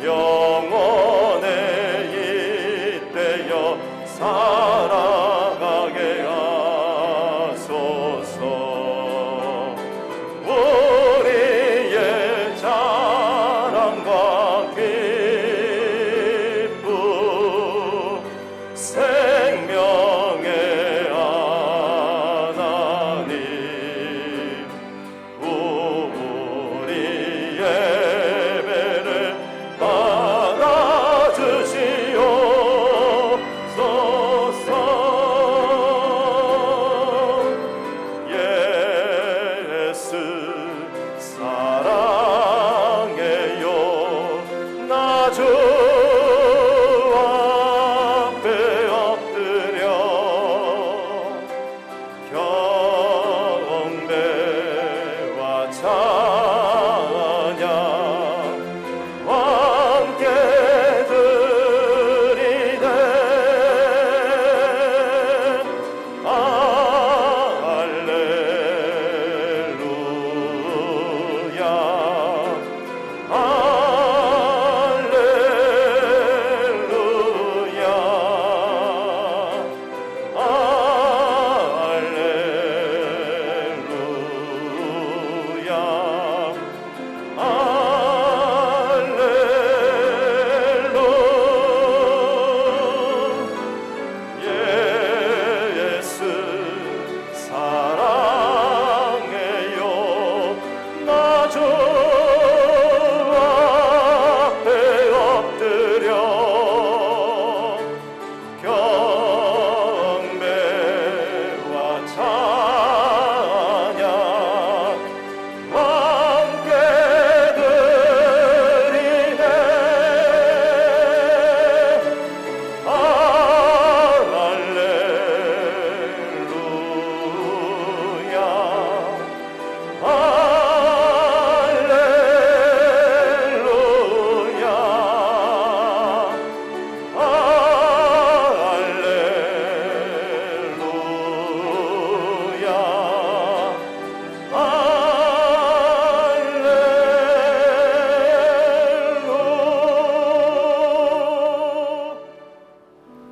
영원에 이때여 살아가게 하소서. 우리의 자랑과 기쁨 생명의 하나님, 우리 예배를 받아주시옵소서. 예수 사랑해요. 나 주 앞에 엎드려 경배와 찬양 함께 드리네. 할렐루야, 예수 사랑해요. 나 주 앞에 엎드려 경배와 찬양 함께 드리네.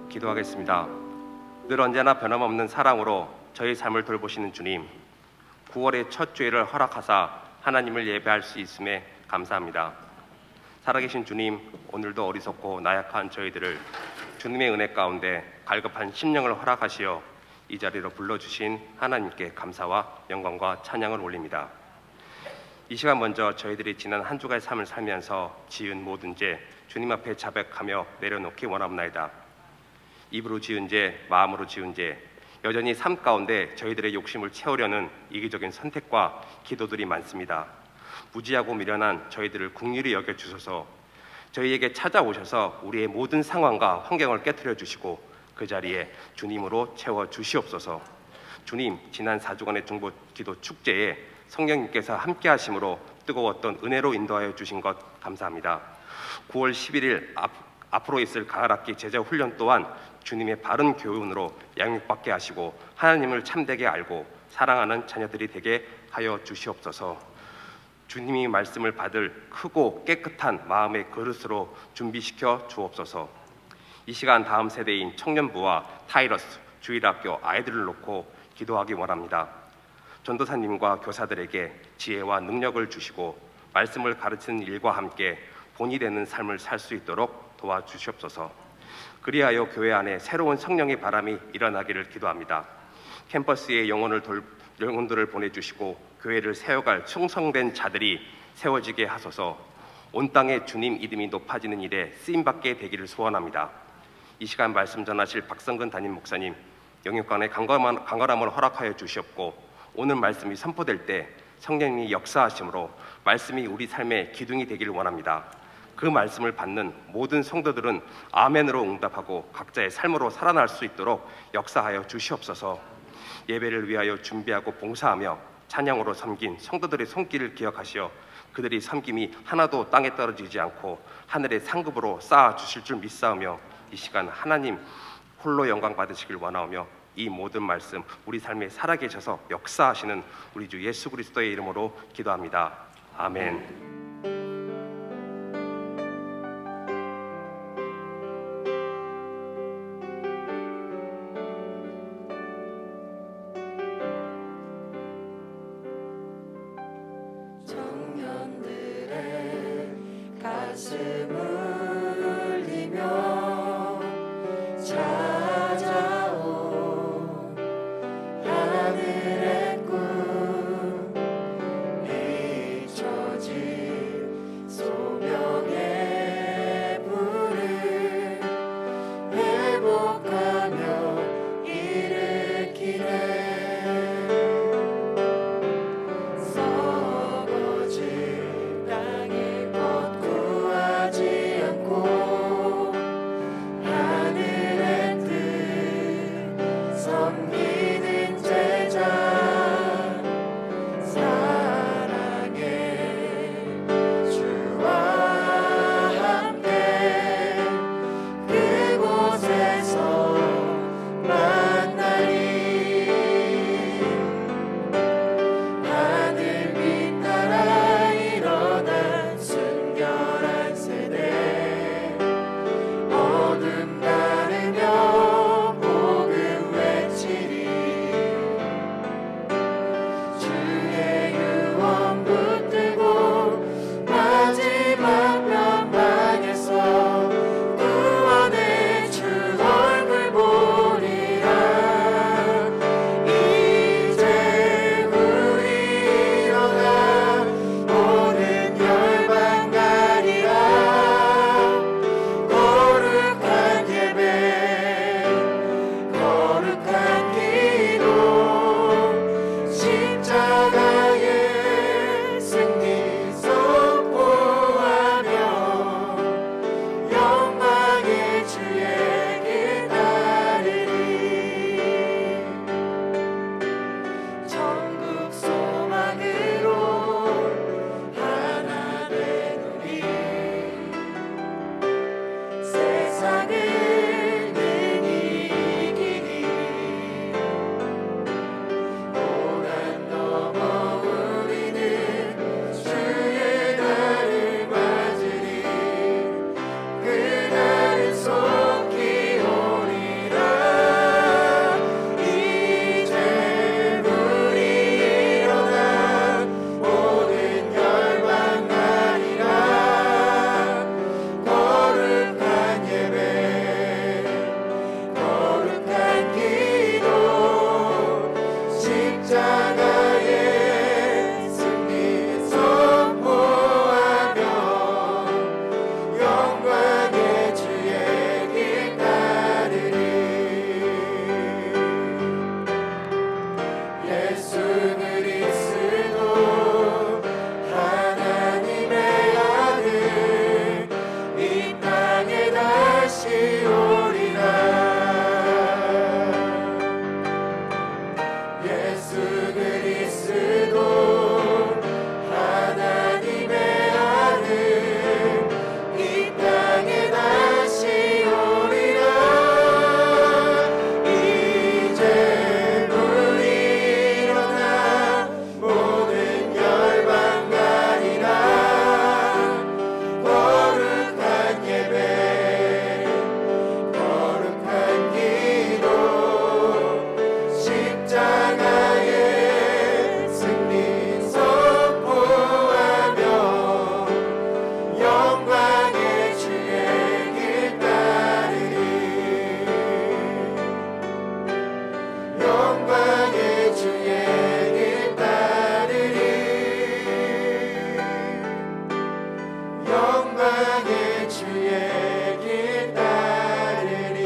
기도하겠습니다. 늘 언제나 변함없는 사랑으로 저희 삶을 돌보시는 주님, 9월의 첫 주일을 허락하사 하나님을 예배할 수 있음에 감사합니다. 살아계신 주님, 오늘도 어리석고 나약한 저희들을 주님의 은혜 가운데 갈급한 심령을 허락하시어 이 자리로 불러주신 하나님께 감사와 영광과 찬양을 올립니다. 이 시간 먼저 저희들이 지난 한 주간의 삶을 살면서 지은 모든 죄 주님 앞에 자백하며 내려놓기 원합나이다. 입으로 지은 죄, 마음으로 지은 죄, 여전히 삶 가운데 저희들의 욕심을 채우려는 이기적인 선택과 기도들이 많습니다. 무지하고 미련한 저희들을 긍휼히 여겨주셔서 저희에게 찾아오셔서 우리의 모든 상황과 환경을 깨트려 주시고 그 자리에 주님으로 채워주시옵소서. 주님, 지난 4주간의 중보 기도 축제에 성령님께서 함께 하심으로 뜨거웠던 은혜로 인도하여 주신 것 감사합니다. 9월 11일 앞으로 있을 가을 학기 제자 훈련 또한 주님의 바른 교훈으로 양육받게 하시고 하나님을 참되게 알고 사랑하는 자녀들이 되게 하여 주시옵소서. 주님이 말씀을 받을 크고 깨끗한 마음의 그릇으로 준비시켜 주옵소서. 이 시간 다음 세대인 청년부와 타이러스 주일학교 아이들을 놓고 기도하기 원합니다. 전도사님과 교사들에게 지혜와 능력을 주시고 말씀을 가르치는 일과 함께 본이 되는 삶을 살 수 있도록 도와주시옵소서. 그리하여 교회 안에 새로운 성령의 바람이 일어나기를 기도합니다. 캠퍼스에 영혼들을 보내주시고 교회를 세워갈 충성된 자들이 세워지게 하소서. 온 땅에 주님 이름이 높아지는 일에 쓰임받게 되기를 소원합니다. 이 시간 말씀 전하실 박성근 담임 목사님, 영육간의 강건함을 허락하여 주시옵고 오늘 말씀이 선포될 때 성령님이 역사하심으로 말씀이 우리 삶의 기둥이 되기를 원합니다. 그 말씀을 받는 모든 성도들은 아멘으로 응답하고 각자의 삶으로 살아날 수 있도록 역사하여 주시옵소서. 예배를 위하여 준비하고 봉사하며 찬양으로 섬긴 성도들의 손길을 기억하시어 그들이 섬김이 하나도 땅에 떨어지지 않고 하늘의 상급으로 쌓아 주실 줄 믿사오며 이 시간 하나님 홀로 영광 받으시길 원하오며 이 모든 말씀 우리 삶에 살아계셔서 역사하시는 우리 주 예수 그리스도의 이름으로 기도합니다. 아멘. 가슴 울리며 찾아온 하늘의 꿈 잊혀진 소명의 불을 회복하며 일으키네. 썩어질 땅의 꽃 구하지 않고 하늘의 뜻 섬기는 제자 사랑의 주와 함께 그곳에서 만나리. 하늘빛 따라 일어난 순결한 세대 어둠 가르며 복음 외치리. 주의 유언 붙들고 마지막 변방에서 구원의 주 얼굴 보리라. 이제 우리 일어나 모든 열방 가리라. 거룩한 예배 거룩한 기도 십자가의 승리 선포하며 영광의 주의 길 따르리. 천국 소망으로 하나 된 우리 세상을 능히 이기리. 고난 넘어 우리는 주의 날을 맞으리. 그날은 속히 오리라. 이제 우리 일어나 모든 열방 가리라. 거룩한 예배 거룩한 기도 십자가의 승리 선포하며 영광의 주의 길 따르리. 예수 그리스도 하나님의 아들 이 땅에 다시 오리라. 예수 그리스도 하나님의 아들 이 땅에 다시 오리라. 이제 우리 일어나 모든 열방 가리라. 거룩한 예배 거룩한 기도 십자가의 승리 선포하며 영광의 주의 길 따르리. 영광의 주의 길 따르리. 영광의 주의 길 따르리.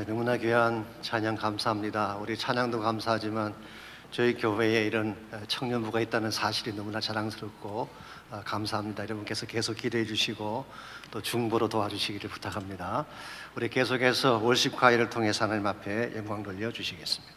너무나 귀한 찬양 감사합니다. 우리 찬양도 감사하지만 저희 교회에 이런 청년부가 있다는 사실이 너무나 자랑스럽고 감사합니다. 여러분께서 계속 기도해 주시고 또 중보로 도와주시기를 부탁합니다. 우리 계속해서 월십 과외를 통해서 하나님 앞에 영광 돌려 주시겠습니다.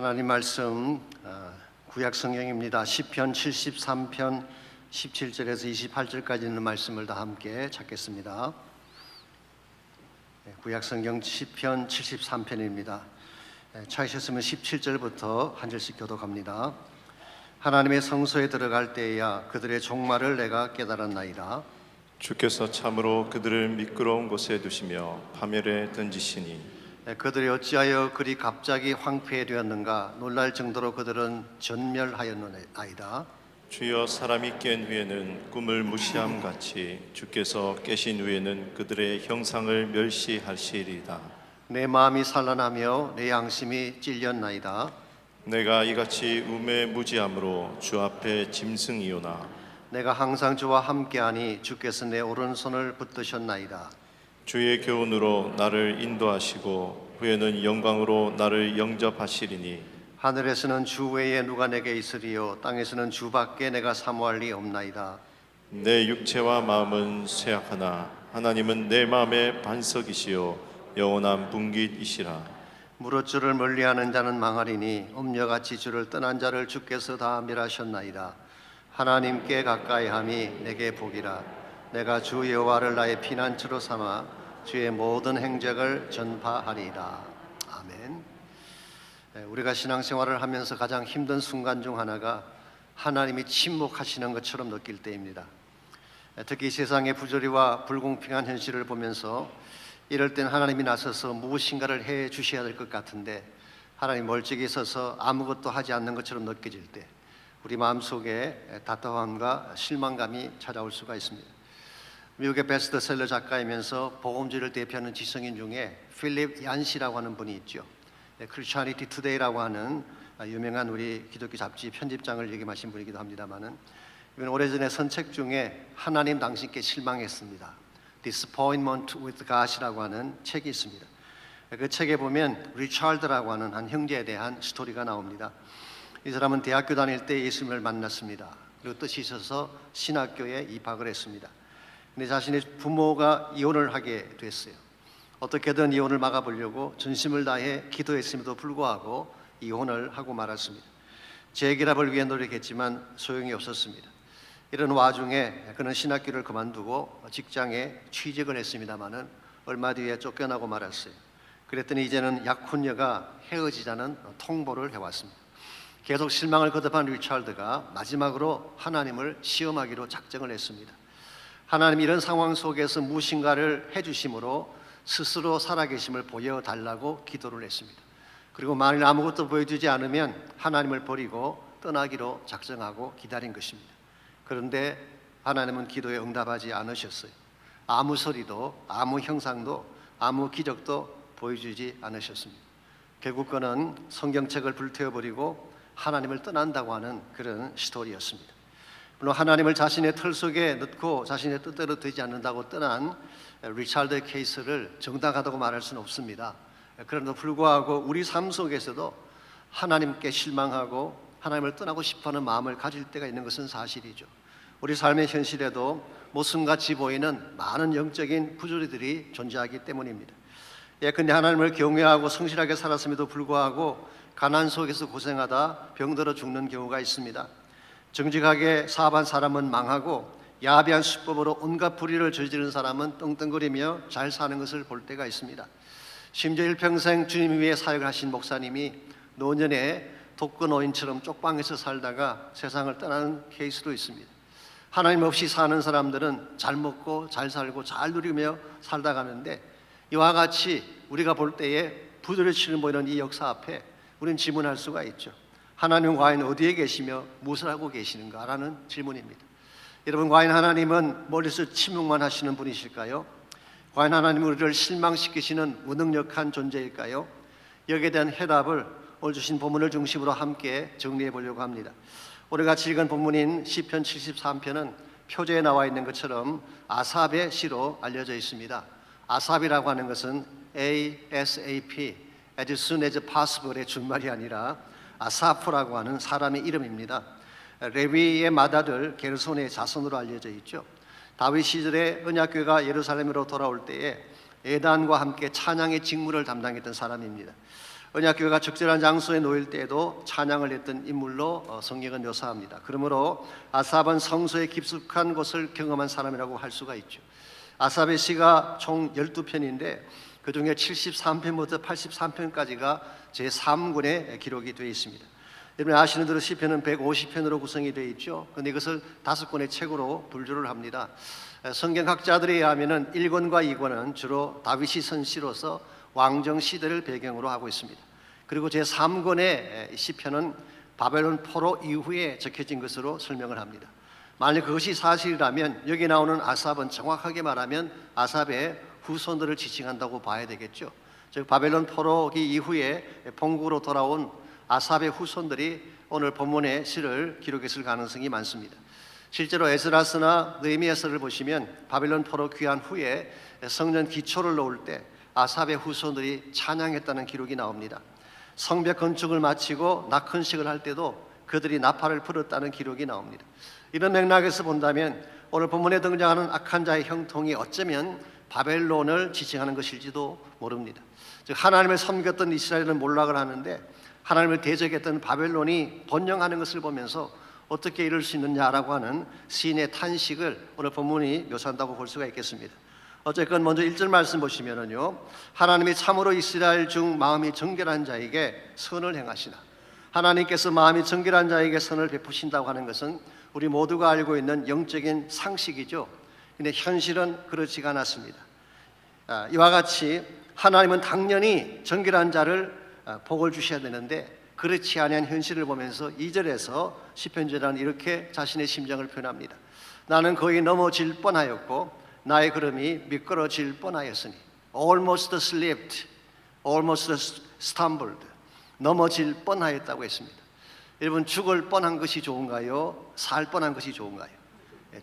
하나님 말씀 구약 성경입니다. 시편 73편 17절에서 28절까지 있는 말씀을 다 함께 찾겠습니다. 구약 성경 시편 73편입니다. 찾으셨으면 17절부터 한 절씩 교독합니다. 하나님의 성소에 들어갈 때야 그들의 종말을 내가 깨달았나이다. 주께서 참으로 그들을 미끄러운 곳에 두시며 파멸에 던지시니 그들이 어찌하여 그리 갑자기 황폐되었는가. 놀랄 정도로 그들은 전멸하였나이다. 주여, 사람이 깬 후에는 꿈을 무시함 같이 주께서 깨신 후에는 그들의 형상을 멸시하시리이다. 내 마음이 산란하며 내 양심이 찔렸나이다. 내가 이같이 우매무지함으로 주 앞에 짐승이오나 내가 항상 주와 함께하니 주께서 내 오른손을 붙드셨나이다. 주의 교훈으로 나를 인도하시고 후에는 영광으로 나를 영접하시리니 하늘에서는 주 외에 누가 내게 있으리요 땅에서는 주밖에 내가 사모할 리 없나이다. 내 육체와 마음은 쇠약하나 하나님은 내 마음의 반석이시요 영원한 분깃이시라. 무릇 주를 멀리하는 자는 망하리니 음녀같이 주를 떠난 자를 주께서 다 멸하셨나이다. 하나님께 가까이함이 내게 복이라. 내가 주 여호와를 나의 피난처로 삼아 주의 모든 행적을 전파하리이다. 아멘. 우리가 신앙생활을 하면서 가장 힘든 순간 중 하나가 하나님이 침묵하시는 것처럼 느낄 때입니다. 특히 세상의 부조리와 불공평한 현실을 보면서 이럴 땐 하나님이 나서서 무엇인가를 해 주셔야 될 것 같은데 하나님 멀찍이 서서 아무것도 하지 않는 것처럼 느껴질 때 우리 마음속에 답답함과 실망감이 찾아올 수가 있습니다. 미국의 베스트셀러 작가이면서 복음주의를 대표하는 지성인 중에 필립 얀시라고 하는 분이 있죠. 크리스천리티 투데이라고 하는 유명한 우리 기독교 잡지 편집장을 역임하신 분이기도 합니다만은 이번 오래전에 선책 중에 하나님 당신께 실망했습니다. Disappointment with God이라고 하는 책이 있습니다. 그 책에 보면 리차드라고 하는 한 형제에 대한 스토리가 나옵니다. 이 사람은 대학교 다닐 때 예수님을 만났습니다. 그리고 뜻이 있어서 신학교에 입학을 했습니다. 근데 자신의 부모가 이혼을 하게 됐어요. 어떻게든 이혼을 막아보려고 전심을 다해 기도했음에도 불구하고 이혼을 하고 말았습니다. 재결합을 위해 노력했지만 소용이 없었습니다. 이런 와중에 그는 신학교를 그만두고 직장에 취직을 했습니다마는 얼마 뒤에 쫓겨나고 말았어요. 그랬더니 이제는 약혼녀가 헤어지자는 통보를 해왔습니다. 계속 실망을 거듭한 리차드가 마지막으로 하나님을 시험하기로 작정을 했습니다. 하나님 이런 상황 속에서 무엇인가를 해주심으로 스스로 살아계심을 보여달라고 기도를 했습니다. 그리고 만일 아무것도 보여주지 않으면 하나님을 버리고 떠나기로 작정하고 기다린 것입니다. 그런데 하나님은 기도에 응답하지 않으셨어요. 아무 소리도 아무 형상도 아무 기적도 보여주지 않으셨습니다. 결국 그는 성경책을 불태워버리고 하나님을 떠난다고 하는 그런 스토리였습니다. 물론 하나님을 자신의 틀 속에 넣고 자신의 뜻대로 되지 않는다고 떠난 리차드의 케이스를 정당하다고 말할 수는 없습니다. 그럼에도 불구하고 우리 삶 속에서도 하나님께 실망하고 하나님을 떠나고 싶어하는 마음을 가질 때가 있는 것은 사실이죠. 우리 삶의 현실에도 모순같이 보이는 많은 영적인 부조리들이 존재하기 때문입니다. 예컨대 하나님을 경외하고 성실하게 살았음에도 불구하고 가난 속에서 고생하다 병들어 죽는 경우가 있습니다. 정직하게 사업한 사람은 망하고 야비한 수법으로 온갖 불의를 저지른 사람은 떵떵거리며 잘 사는 것을 볼 때가 있습니다. 심지어 일평생 주님 위해 사역을 하신 목사님이 노년에 독거노인처럼 쪽방에서 살다가 세상을 떠나는 케이스도 있습니다. 하나님 없이 사는 사람들은 잘 먹고 잘 살고 잘 누리며 살다 가는데 이와 같이 우리가 볼 때에 부조리치는 보이는 이 역사 앞에 우리는 질문할 수가 있죠. 하나님은 과연 어디에 계시며 무엇을 하고 계시는가라는 질문입니다. 여러분, 과연 하나님은 머리에서 침묵만 하시는 분이실까요? 과연 하나님은 우리를 실망시키시는 무능력한 존재일까요? 여기에 대한 해답을 오늘 주신 본문을 중심으로 함께 정리해 보려고 합니다. 오늘 같이 읽은 본문인 시편 73편은 표제에 나와 있는 것처럼 아삽의 시로 알려져 있습니다. 아삽이라고 하는 것은 ASAP, as soon as possible의 준말이 아니라 아사프라고 하는 사람의 이름입니다. 레위의 맏아들 게르손의 자손으로 알려져 있죠. 다윗 시절에 언약궤가 예루살렘으로 돌아올 때에 예단과 함께 찬양의 직무를 담당했던 사람입니다. 언약교회가 적절한 장소에 놓일 때에도 찬양을 했던 인물로 성경은 묘사합니다. 그러므로 아삽은 성소에 깊숙한 곳을 경험한 사람이라고 할 수가 있죠. 아삽의 시가 총 12편인데 그 중에 73편부터 83편까지가 제3권에 기록이 되어 있습니다. 여러분 아시는 대로 시편은 150편으로 구성이 되어 있죠. 그런데 이것을 5권의 책으로 분류를 합니다. 성경학자들에 의하면 1권과 2권은 주로 다윗이 쓴 시로서 왕정 시대를 배경으로 하고 있습니다. 그리고 제3권의 시편은 바벨론 포로 이후에 적혀진 것으로 설명을 합니다. 만약 그것이 사실이라면 여기 나오는 아삽은 정확하게 말하면 아삽의 후손들을 지칭한다고 봐야 되겠죠. 즉 바벨론 포로기 이후에 본국으로 돌아온 아삽의 후손들이 오늘 본문의 시를 기록했을 가능성이 많습니다. 실제로 에스라스나 느헤미야서를 보시면 바벨론 포로 귀환 후에 성전 기초를 놓을 때 아삽의 후손들이 찬양했다는 기록이 나옵니다. 성벽 건축을 마치고 낙헌식을 할 때도 그들이 나팔을 불었다는 기록이 나옵니다. 이런 맥락에서 본다면 오늘 본문에 등장하는 악한 자의 형통이 어쩌면 바벨론을 지칭하는 것일지도 모릅니다. 즉 하나님을 섬겼던 이스라엘은 몰락을 하는데 하나님을 대적했던 바벨론이 번영하는 것을 보면서 어떻게 이럴 수 있느냐라고 하는 시인의 탄식을 오늘 본문이 묘사한다고 볼 수가 있겠습니다. 어쨌건 먼저 1절 말씀 보시면은요, 하나님이 참으로 이스라엘 중 마음이 정결한 자에게 선을 행하시나. 하나님께서 마음이 정결한 자에게 선을 베푸신다고 하는 것은 우리 모두가 알고 있는 영적인 상식이죠. 근데 현실은 그렇지가 않았습니다. 이와 같이 하나님은 당연히 정결한 자를 복을 주셔야 되는데 그렇지 않은 현실을 보면서 2절에서 시편자는 이렇게 자신의 심정을 표현합니다. 나는 거의 넘어질 뻔하였고 나의 걸음이 미끄러질 뻔하였으니 almost slipped, almost stumbled, 넘어질 뻔하였다고 했습니다. 여러분 죽을 뻔한 것이 좋은가요? 살 뻔한 것이 좋은가요?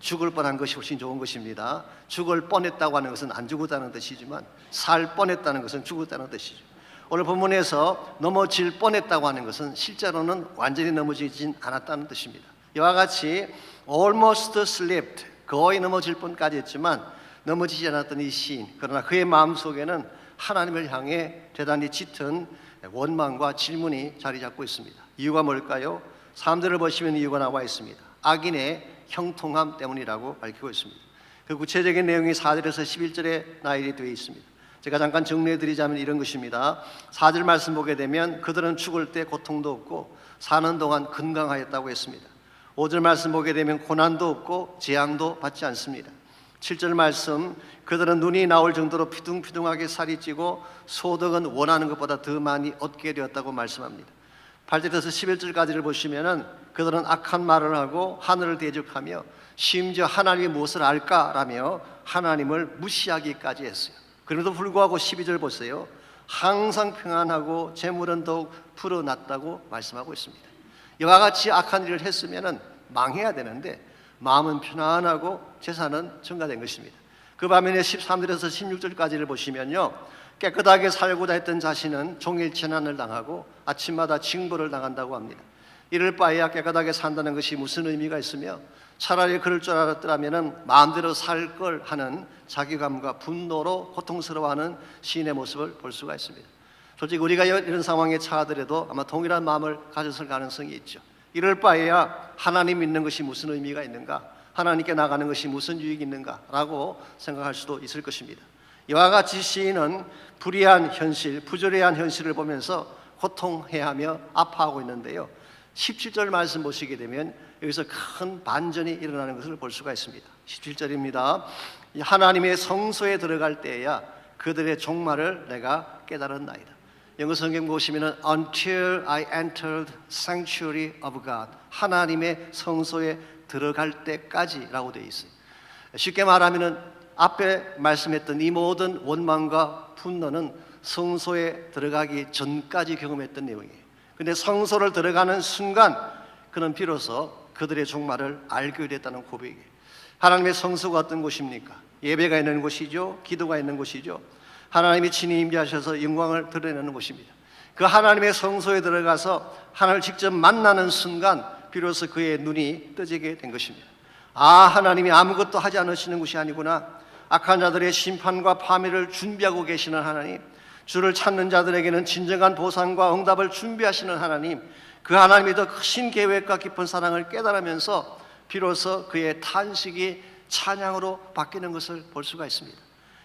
죽을 뻔한 것이 훨씬 좋은 것입니다. 죽을 뻔했다고 하는 것은 안 죽었다는 뜻이지만 살 뻔했다는 것은 죽었다는 뜻이죠. 오늘 본문에서 넘어질 뻔했다고 하는 것은 실제로는 완전히 넘어지진 않았다는 뜻입니다. 이와 같이 almost slipped, 거의 넘어질 뻔까지 했지만 넘어지지 않았던 이 시인, 그러나 그의 마음속에는 하나님을 향해 대단히 짙은 원망과 질문이 자리 잡고 있습니다. 이유가 뭘까요? 3절을 보시면 이유가 나와 있습니다. 악인의 형통함 때문이라고 밝히고 있습니다. 그 구체적인 내용이 4절에서 11절에 나열이 되어 있습니다. 제가 잠깐 정리해드리자면 이런 것입니다. 4절 말씀 보게 되면 그들은 죽을 때 고통도 없고 사는 동안 건강하였다고 했습니다. 5절 말씀 보게 되면 고난도 없고 재앙도 받지 않습니다. 7절 말씀, 그들은 눈이 나올 정도로 피둥피둥하게 살이 찌고 소득은 원하는 것보다 더 많이 얻게 되었다고 말씀합니다. 8절에서 11절까지를 보시면은 그들은 악한 말을 하고 하늘을 대적하며 심지어 하나님이 무엇을 알까라며 하나님을 무시하기까지 했어요. 그럼에도 불구하고 12절 보세요. 항상 평안하고 재물은 더욱 불어났다고 말씀하고 있습니다. 이와 같이 악한 일을 했으면은 망해야 되는데 마음은 편안하고 재산은 증가된 것입니다. 그 반면에 13절에서 16절까지를 보시면요, 깨끗하게 살고자 했던 자신은 종일 재난을 당하고 아침마다 징벌을 당한다고 합니다. 이럴 바에야 깨끗하게 산다는 것이 무슨 의미가 있으며 차라리 그럴 줄 알았더라면 마음대로 살 걸 하는 자기감과 분노로 고통스러워하는 시인의 모습을 볼 수가 있습니다. 솔직히 우리가 이런 상황에 처하더라도 아마 동일한 마음을 가졌을 가능성이 있죠. 이럴 바에야 하나님 믿는 것이 무슨 의미가 있는가, 하나님께 나가는 것이 무슨 유익이 있는가라고 생각할 수도 있을 것입니다. 이와 같이 시인은 불의한 현실, 부조리한 현실을 보면서 고통해하며 아파하고 있는데요, 17절 말씀 보시게 되면 여기서 큰 반전이 일어나는 것을 볼 수가 있습니다. 17절입니다. 하나님의 성소에 들어갈 때에야 그들의 종말을 내가 깨달았나이다. 영어 성경 보시면은 Until I entered sanctuary of God, 하나님의 성소에 들어갈 때까지라고 되어 있어요. 쉽게 말하면은 앞에 말씀했던 이 모든 원망과 분노는 성소에 들어가기 전까지 경험했던 내용이에요. 근데 성소를 들어가는 순간 그는 비로소 그들의 종말을 알게 됐다는 고백이에요. 하나님의 성소가 어떤 곳입니까? 예배가 있는 곳이죠. 기도가 있는 곳이죠. 하나님이 친히 임재하셔서 영광을 드러내는 곳입니다. 그 하나님의 성소에 들어가서 하나님을 직접 만나는 순간 비로소 그의 눈이 떠지게 된 것입니다. 아, 하나님이 아무것도 하지 않으시는 것이 아니구나. 악한 자들의 심판과 파멸을 준비하고 계시는 하나님, 주를 찾는 자들에게는 진정한 보상과 응답을 준비하시는 하나님, 그 하나님의 더 크신 계획과 깊은 사랑을 깨달으면서 비로소 그의 탄식이 찬양으로 바뀌는 것을 볼 수가 있습니다.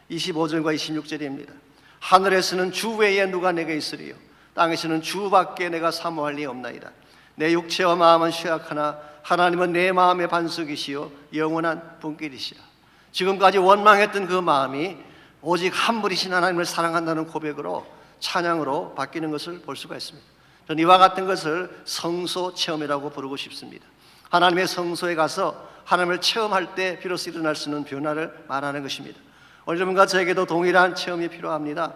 25절과 26절입니다. 하늘에서는 주 외에 누가 내게 있으리요, 땅에서는 주밖에 내가 사모할 리 없나이다. 내 육체와 마음은 쇠약하나 하나님은 내 마음의 반석이시요 영원한 분길이시라. 지금까지 원망했던 그 마음이 오직 한 분이신 하나님을 사랑한다는 고백으로 찬양으로 바뀌는 것을 볼 수가 있습니다. 저는 이와 같은 것을 성소 체험이라고 부르고 싶습니다. 하나님의 성소에 가서 하나님을 체험할 때 비로소 일어날 수 있는 변화를 말하는 것입니다. 오늘 여러분과 저에게도 동일한 체험이 필요합니다.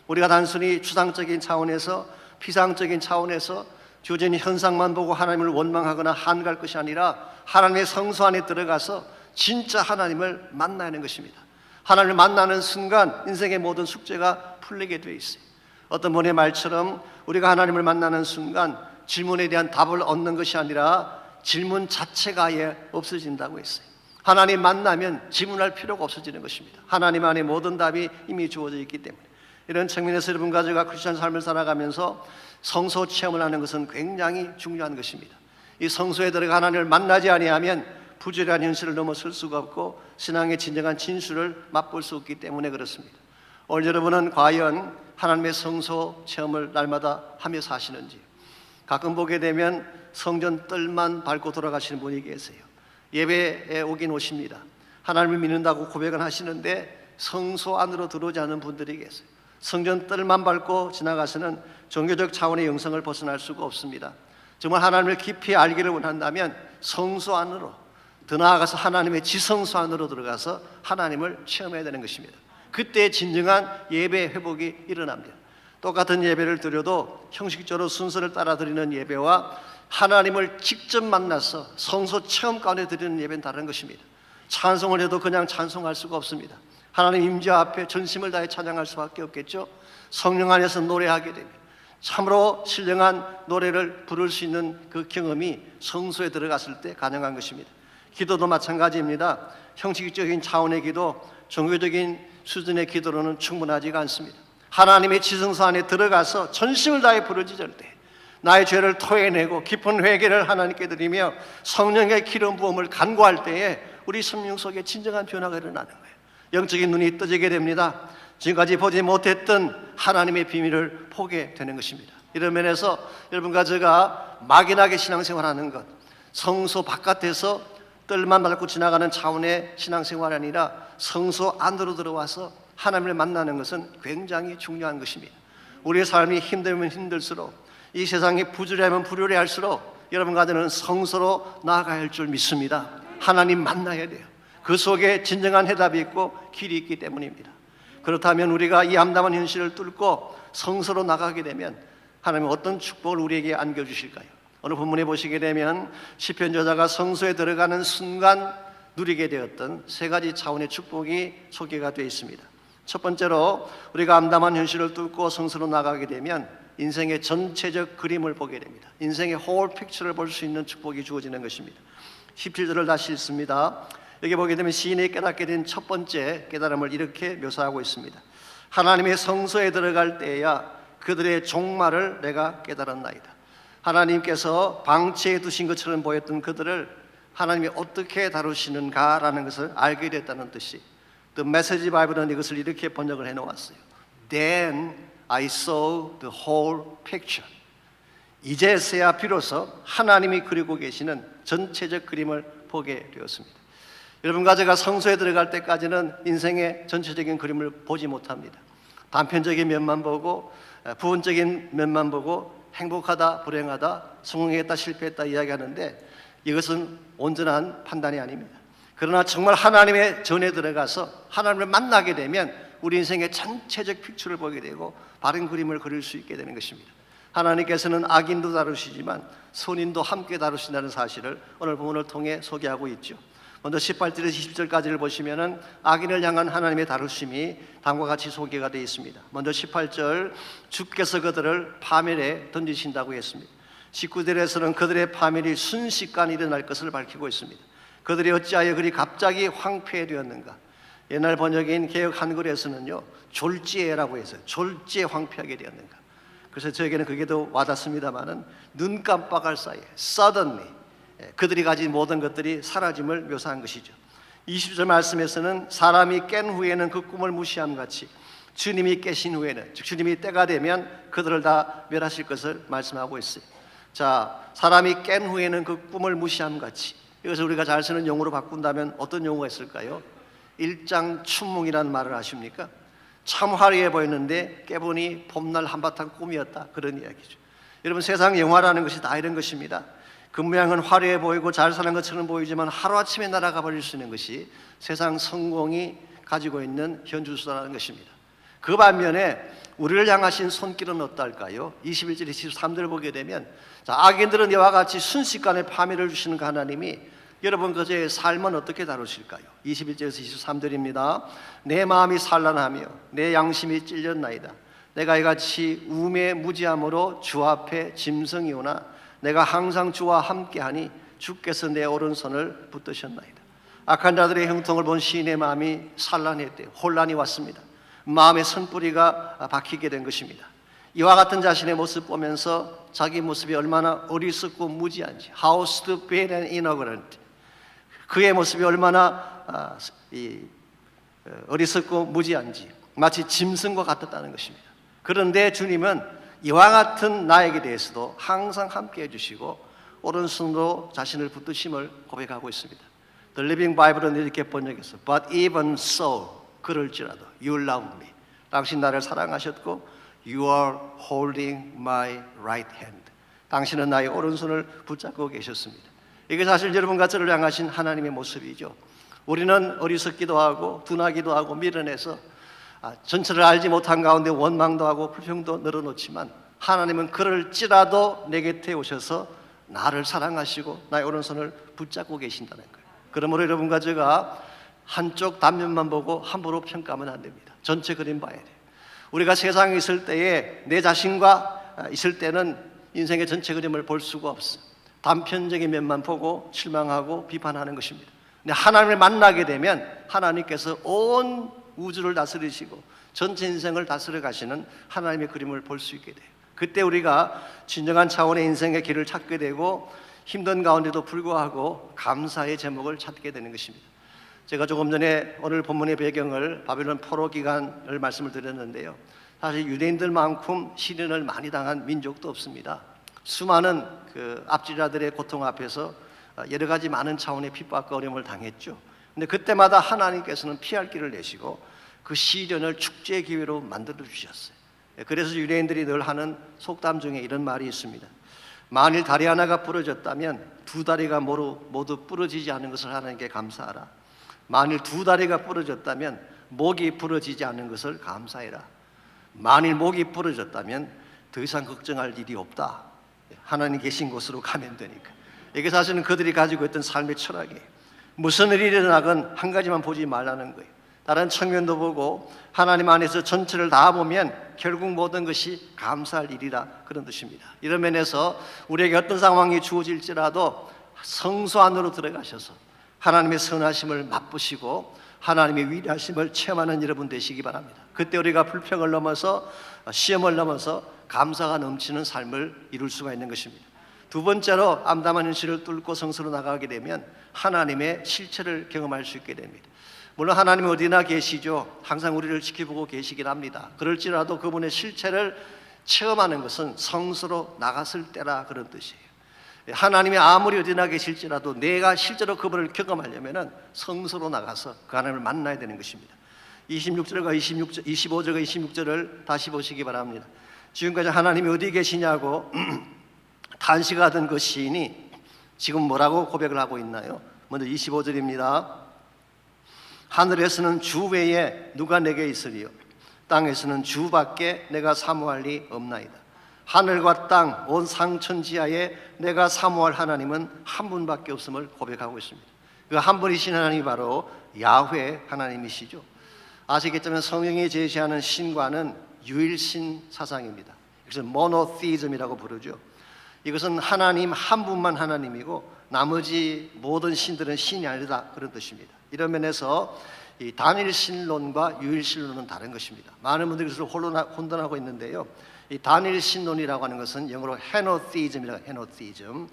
우리가 단순히 추상적인 차원에서, 피상적인 차원에서 주어진 현상만 보고 하나님을 원망하거나 한갈 것이 아니라 하나님의 성소 안에 들어가서 진짜 하나님을 만나야 하는 것입니다. 하나님을 만나는 순간 인생의 모든 숙제가 풀리게 되어 있어요. 어떤 분의 말처럼 우리가 하나님을 만나는 순간 질문에 대한 답을 얻는 것이 아니라 질문 자체가 아예 없어진다고 했어요. 하나님 만나면 질문할 필요가 없어지는 것입니다. 하나님 안에 모든 답이 이미 주어져 있기 때문에. 이런 측면에서 여러분과 제가 크리스천 삶을 살아가면서 성소 체험을 하는 것은 굉장히 중요한 것입니다. 이 성소에 들어가 하나님을 만나지 아니하면 부조리한 현실을 넘어설 수가 없고 신앙의 진정한 진수를 맛볼 수 없기 때문에 그렇습니다. 오늘 여러분은 과연 하나님의 성소 체험을 날마다 하며 사시는지. 가끔 보게 되면 성전 뜰만 밟고 돌아가시는 분이 계세요. 예배에 오긴 오십니다. 하나님을 믿는다고 고백은 하시는데 성소 안으로 들어오지 않은 분들이 계세요. 성전 뜰만 밟고 지나가서는 종교적 차원의 영성을 벗어날 수가 없습니다. 정말 하나님을 깊이 알기를 원한다면 성소 안으로, 더 나아가서 하나님의 지성소 안으로 들어가서 하나님을 체험해야 되는 것입니다. 그때 진정한 예배 회복이 일어납니다. 똑같은 예배를 드려도 형식적으로 순서를 따라 드리는 예배와 하나님을 직접 만나서 성소 체험 가운데 드리는 예배는 다른 것입니다. 찬송을 해도 그냥 찬송할 수가 없습니다. 하나님 임재 앞에 전심을 다해 찬양할 수밖에 없겠죠. 성령 안에서 노래하게 되면 참으로 신령한 노래를 부를 수 있는 그 경험이 성소에 들어갔을 때 가능한 것입니다. 기도도 마찬가지입니다. 형식적인 차원의 기도, 종교적인 수준의 기도로는 충분하지가 않습니다. 하나님의 지성소 안에 들어가서 전심을 다해 부르짖을 때 나의 죄를 토해내고 깊은 회개를 하나님께 드리며 성령의 기름 부음을 간구할 때에 우리 생명 속에 진정한 변화가 일어나는 거예요. 영적인 눈이 떠지게 됩니다. 지금까지 보지 못했던 하나님의 비밀을 보게 되는 것입니다. 이런 면에서 여러분과 제가 막연하게 신앙생활하는 것, 성소 바깥에서 뜰만 밟고 지나가는 차원의 신앙생활이 아니라 성소 안으로 들어와서 하나님을 만나는 것은 굉장히 중요한 것입니다. 우리의 삶이 힘들면 힘들수록, 이 세상이 부조리하면 부조리할수록 여러분과 저는 성소로 나아가야 할 줄 믿습니다. 하나님 만나야 돼요. 그 속에 진정한 해답이 있고 길이 있기 때문입니다. 그렇다면 우리가 이 암담한 현실을 뚫고 성소로 나가게 되면 하나님은 어떤 축복을 우리에게 안겨주실까요? 오늘 본문에 보시게 되면 시편 저자가 성소에 들어가는 순간 누리게 되었던 세 가지 차원의 축복이 소개가 되어 있습니다. 첫 번째로 우리가 암담한 현실을 뚫고 성소로 나가게 되면 인생의 전체적 그림을 보게 됩니다. 인생의 홀 픽처를 볼 수 있는 축복이 주어지는 것입니다. 17절을 다시 읽습니다. 여기 보게 되면 시인이 깨닫게 된 첫 번째 깨달음을 이렇게 묘사하고 있습니다. 하나님의 성소에 들어갈 때야 그들의 종말을 내가 깨달았나이다. 하나님께서 방치해 두신 것처럼 보였던 그들을 하나님이 어떻게 다루시는가라는 것을 알게 됐다는 뜻이, The Message Bible은 이것을 이렇게 번역을 해놓았어요. Then I saw the whole picture. 이제서야 비로소 하나님이 그리고 계시는 전체적 그림을 보게 되었습니다. 여러분과 제가 성소에 들어갈 때까지는 인생의 전체적인 그림을 보지 못합니다. 단편적인 면만 보고, 부분적인 면만 보고 행복하다, 불행하다, 성공했다, 실패했다 이야기하는데 이것은 온전한 판단이 아닙니다. 그러나 정말 하나님의 전에 들어가서 하나님을 만나게 되면 우리 인생의 전체적 픽처를 보게 되고 바른 그림을 그릴 수 있게 되는 것입니다. 하나님께서는 악인도 다루시지만 선인도 함께 다루신다는 사실을 오늘 본문을 통해 소개하고 있죠. 먼저 18절에서 20절까지를 보시면은 악인을 향한 하나님의 다루심이 다음과 같이 소개가 되어 있습니다. 먼저 18절, 주께서 그들을 파멸에 던지신다고 했습니다. 19절에서는 그들의 파멸이 순식간에 일어날 것을 밝히고 있습니다. 그들이 어찌하여 그리 갑자기 황폐되었는가? 옛날 번역인 개역 한글에서는요 졸지에라고 해서 졸지에 황폐하게 되었는가. 그래서 저에게는 그게 더 와닿습니다만은 눈 깜빡할 사이에 suddenly 그들이 가진 모든 것들이 사라짐을 묘사한 것이죠. 20절 말씀에서는 사람이 깬 후에는 그 꿈을 무시함 같이 주님이 깨신 후에는, 즉 주님이 때가 되면 그들을 다 멸하실 것을 말씀하고 있어요. 자, 사람이 깬 후에는 그 꿈을 무시함 같이, 이것을 우리가 잘 쓰는 용어로 바꾼다면 어떤 용어가 있을까요? 일장춘몽이라는 말을 아십니까? 참 화려해 보였는데 깨보니 봄날 한바탕 꿈이었다, 그런 이야기죠. 여러분, 세상 영화라는 것이 다 이런 것입니다. 겉모양은 화려해 보이고 잘 사는 것처럼 보이지만 하루아침에 날아가 버릴 수 있는 것이 세상 성공이 가지고 있는 현주소라는 것입니다. 그 반면에 우리를 향하신 손길은 어떨까요? 21절, 23절을 보게 되면, 자, 악인들은 이와 같이 순식간에 파멸을 주시는 그 하나님이 여러분 그저의 삶은 어떻게 다루실까요? 21절에서 23절입니다. 내 마음이 산란하며 내 양심이 찔렸나이다. 내가 이같이 우매 무지함으로 주 앞에 짐승이 오나 내가 항상 주와 함께하니 주께서 내 오른손을 붙드셨나이다. 악한 자들의 형통을 본 시인의 마음이 산란했대요. 혼란이 왔습니다. 마음의 선뿌리가 박히게 된 것입니다. 이와 같은 자신의 모습 보면서 자기 모습이 얼마나 어리석고 무지한지, how stupid and ignorant, 그의 모습이 얼마나 어리석고 무지한지 마치 짐승과 같았다는 것입니다. 그런데 주님은 이와 같은 나에게 대해서도 항상 함께해 주시고 오른손으로 자신을 붙드심을 고백하고 있습니다. The Living Bible은 이렇게 번역했어. But even so, 그럴지라도 You love me. 당신 나를 사랑하셨고 You are holding my right hand. 당신은 나의 오른손을 붙잡고 계셨습니다. 이게 사실 여러분과 저를 향하신 하나님의 모습이죠. 우리는 어리석기도 하고 둔하기도 하고 미련해서 전체를 알지 못한 가운데 원망도 하고 불평도 늘어놓지만 하나님은 그럴지라도 내 곁에 오셔서 나를 사랑하시고 나의 오른손을 붙잡고 계신다는 거예요. 그러므로 여러분과 제가 한쪽 단면만 보고 함부로 평가하면 안 됩니다. 전체 그림 봐야 돼요. 우리가 세상에 있을 때에 내 자신과 있을 때는 인생의 전체 그림을 볼 수가 없어. 단편적인 면만 보고 실망하고 비판하는 것입니다. 근데 하나님을 만나게 되면 하나님께서 온 우주를 다스리시고 전체 인생을 다스려 가시는 하나님의 그림을 볼 수 있게 돼요. 그때 우리가 진정한 차원의 인생의 길을 찾게 되고 힘든 가운데도 불구하고 감사의 제목을 찾게 되는 것입니다. 제가 조금 전에 오늘 본문의 배경을 바벨론 포로 기간을 말씀을 드렸는데요. 사실 유대인들만큼 시련을 많이 당한 민족도 없습니다. 수많은 그 압제자들의 고통 앞에서 여러 가지 많은 차원의 핍박과 어려움을 당했죠. 근데 그때마다 하나님께서는 피할 길을 내시고 그 시련을 축제의 기회로 만들어 주셨어요. 그래서 유대인들이 늘 하는 속담 중에 이런 말이 있습니다. 만일 다리 하나가 부러졌다면 두 다리가 모두 부러지지 않은 것을 하나님께 감사하라. 만일 두 다리가 부러졌다면 목이 부러지지 않은 것을 감사해라. 만일 목이 부러졌다면 더 이상 걱정할 일이 없다. 하나님 계신 곳으로 가면 되니까. 이게 사실은 그들이 가지고 있던 삶의 철학이에요. 무슨 일이 일어나건 한 가지만 보지 말라는 거예요. 다른 측면도 보고 하나님 안에서 전체를 다 보면 결국 모든 것이 감사할 일이라, 그런 뜻입니다. 이런 면에서 우리에게 어떤 상황이 주어질지라도 성소 안으로 들어가셔서 하나님의 선하심을 맛보시고 하나님의 위대하심을 체험하는 여러분 되시기 바랍니다. 그때 우리가 불평을 넘어서 시험을 넘어서 감사가 넘치는 삶을 이룰 수가 있는 것입니다. 두 번째로 암담한 현실을 뚫고 성소로 나가게 되면 하나님의 실체를 경험할 수 있게 됩니다. 물론 하나님이 어디나 계시죠. 항상 우리를 지켜보고 계시긴 합니다. 그럴지라도 그분의 실체를 체험하는 것은 성소로 나갔을 때라, 그런 뜻이에요. 하나님이 아무리 어디나 계실지라도 내가 실제로 그분을 경험하려면 성소로 나가서 그 하나님을 만나야 되는 것입니다. 25절과 26절을 다시 보시기 바랍니다. 지금까지 하나님이 어디 계시냐고 탄식하던 그 시인이 지금 뭐라고 고백을 하고 있나요? 먼저 25절입니다. 하늘에서는 주 외에 누가 내게 있으리요? 땅에서는 주밖에 내가 사모할 리 없나이다. 하늘과 땅 온 상천지하에 내가 사모할 하나님은 한 분밖에 없음을 고백하고 있습니다. 그 한 분이신 하나님이 바로 야훼 하나님이시죠. 아시겠지만 성경이 제시하는 신과는 유일신 사상입니다. 그래서 모노티즘이라고 부르죠. 이것은 하나님 한 분만 하나님이고 나머지 모든 신들은 신이 아니다, 그런 뜻입니다. 이런 면에서 이 단일신론과 유일신론은 다른 것입니다. 많은 분들이 그것을 혼돈하고 있는데요. 이 단일신론이라고 하는 것은 영어로 헤노티즘이라고 헤노티즘.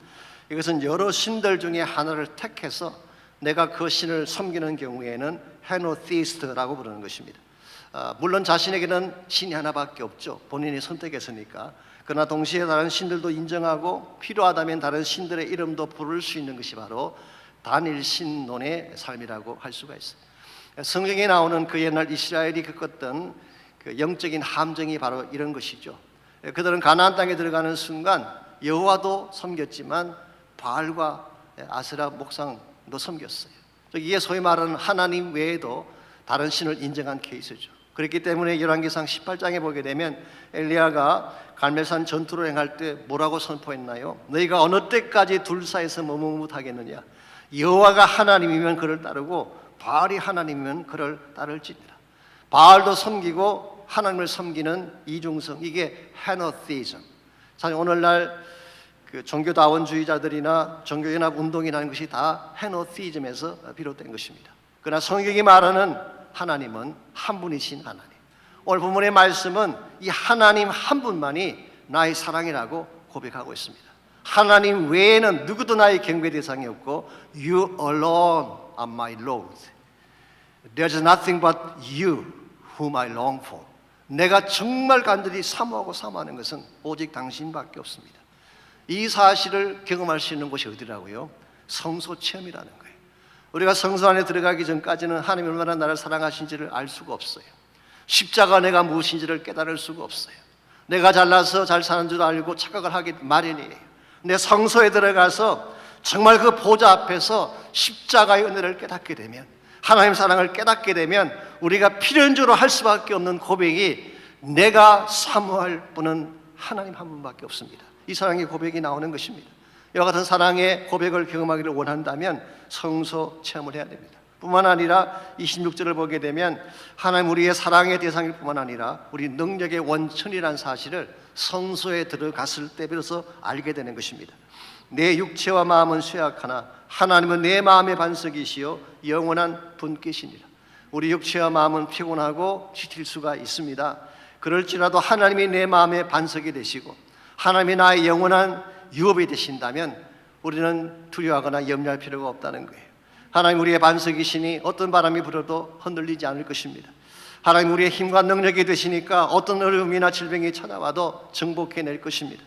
이것은 여러 신들 중에 하나를 택해서 내가 그 신을 섬기는 경우에는 헤노티스트라고 부르는 것입니다. 물론 자신에게는 신이 하나밖에 없죠. 본인이 선택했으니까. 그러나 동시에 다른 신들도 인정하고 필요하다면 다른 신들의 이름도 부를 수 있는 것이 바로 단일신론의 삶이라고 할 수가 있어요. 성경에 나오는 그 옛날 이스라엘이 겪었던 그 영적인 함정이 바로 이런 것이죠. 그들은 가나안 땅에 들어가는 순간 여호와도 섬겼지만 바알과 아세라 목상도 섬겼어요. 이게 소위 말하는 하나님 외에도 다른 신을 인정한 케이스죠. 그렇기 때문에 열왕기상 18장에 보게 되면 엘리야가 갈멜산 전투를 행할 때 뭐라고 선포했나요? 너희가 어느 때까지 둘 사이에서 머뭇머뭇하겠느냐? 여호와가 하나님이면 그를 따르고 바알이 하나님이면 그를 따를지니라. 바알도 섬기고 하나님을 섬기는 이중성, 이게 헤노티즘. 사실 오늘날 그 종교다원주의자들이나 종교연합 운동이라는 것이 다 헤노티즘에서 비롯된 것입니다. 그러나 성경이 말하는 하나님은 한 분이신 하나님. 오늘 본문의 말씀은 이 하나님 한 분만이 나의 사랑이라고 고백하고 있습니다. 하나님 외에는 누구도 나의 경배 대상이 없고 You alone are my Lord. There's nothing but you whom I long for. 내가 정말 간절히 사모하고 사모하는 것은 오직 당신밖에 없습니다. 이 사실을 경험할 수 있는 곳이 어디라고요? 성소 체험이라는 거예요. 우리가 성소 안에 들어가기 전까지는 하나님이 얼마나 나를 사랑하신지를 알 수가 없어요. 십자가 내가 무엇인지를 깨달을 수가 없어요. 내가 잘나서 잘 사는 줄 알고 착각을 하기 마련이에요. 내 성소에 들어가서 정말 그 보좌 앞에서 십자가의 은혜를 깨닫게 되면, 하나님 사랑을 깨닫게 되면 우리가 필연적으로 할 수밖에 없는 고백이 내가 사모할 분은 하나님 한 분밖에 없습니다. 이 사랑의 고백이 나오는 것입니다. 이와 같은 사랑의 고백을 경험하기를 원한다면 성소 체험을 해야 됩니다. 뿐만 아니라 26절을 보게 되면 하나님 우리의 사랑의 대상일 뿐만 아니라 우리 능력의 원천이라는 사실을 성소에 들어갔을 때 비로소 알게 되는 것입니다. 내 육체와 마음은 쇠약하나 하나님은 내 마음의 반석이시요 영원한 분께시니라. 우리 육체와 마음은 피곤하고 지칠 수가 있습니다. 그럴지라도 하나님이 내 마음의 반석이 되시고 하나님이 나의 영원한 유업이 되신다면 우리는 두려워하거나 염려할 필요가 없다는 거예요. 하나님 우리의 반석이시니 어떤 바람이 불어도 흔들리지 않을 것입니다. 하나님 우리의 힘과 능력이 되시니까 어떤 어려움이나 질병이 찾아와도 정복해낼 것입니다.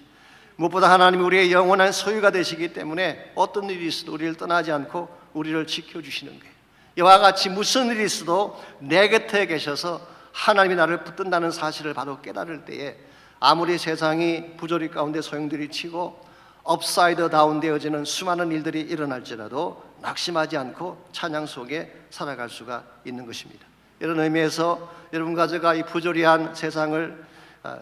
무엇보다 하나님이 우리의 영원한 소유가 되시기 때문에 어떤 일이 있어도 우리를 떠나지 않고 우리를 지켜주시는 거예요. 이와 같이 무슨 일이 있어도 내 곁에 계셔서 하나님이 나를 붙든다는 사실을 바로 깨달을 때에 아무리 세상이 부조리 가운데 소용돌이 치고 업사이드 다운 되어지는 수많은 일들이 일어날지라도 낙심하지 않고 찬양 속에 살아갈 수가 있는 것입니다. 이런 의미에서 여러분과 제가 이 부조리한 세상을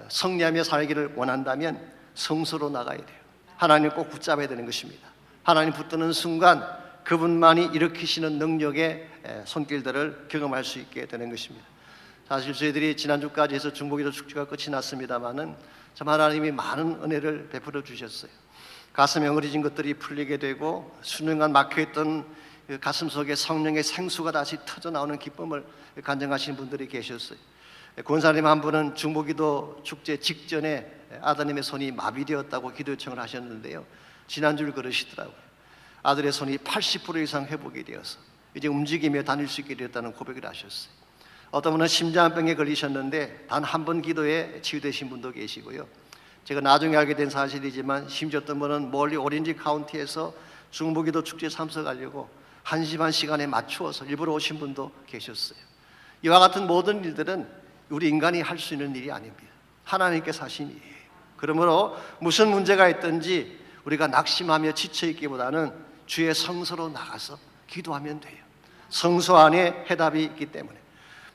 승리하며 살기를 원한다면 성소로 나가야 돼요. 하나님 꼭 붙잡아야 되는 것입니다. 하나님 붙드는 순간 그분만이 일으키시는 능력의 손길들을 경험할 수 있게 되는 것입니다. 사실 저희들이 지난주까지 해서 중보기도 축제가 끝이 났습니다마는 참 하나님이 많은 은혜를 베풀어 주셨어요. 가슴에 엉그러진 것들이 풀리게 되고 수년간 막혀있던 가슴 속에 성령의 생수가 다시 터져 나오는 기쁨을 간증하시는 분들이 계셨어요. 권사님 한 분은 중보기도 축제 직전에 아드님의 손이 마비되었다고 기도 요청을 하셨는데요, 지난주를 그러시더라고요. 아들의 손이 80% 이상 회복이 되어서 이제 움직이며 다닐 수 있게 되었다는 고백을 하셨어요. 어떤 분은 심장병에 걸리셨는데 단 한 번 기도에 치유되신 분도 계시고요. 제가 나중에 알게 된 사실이지만 심지어 어떤 분은 멀리 오렌지 카운티에서 중보기도 축제에 참석하려고 한심한 시간에 맞추어서 일부러 오신 분도 계셨어요. 이와 같은 모든 일들은 우리 인간이 할 수 있는 일이 아닙니다. 하나님께서 하신 일이에요. 그러므로 무슨 문제가 있든지 우리가 낙심하며 지쳐있기보다는 주의 성소로 나가서 기도하면 돼요. 성소 안에 해답이 있기 때문에,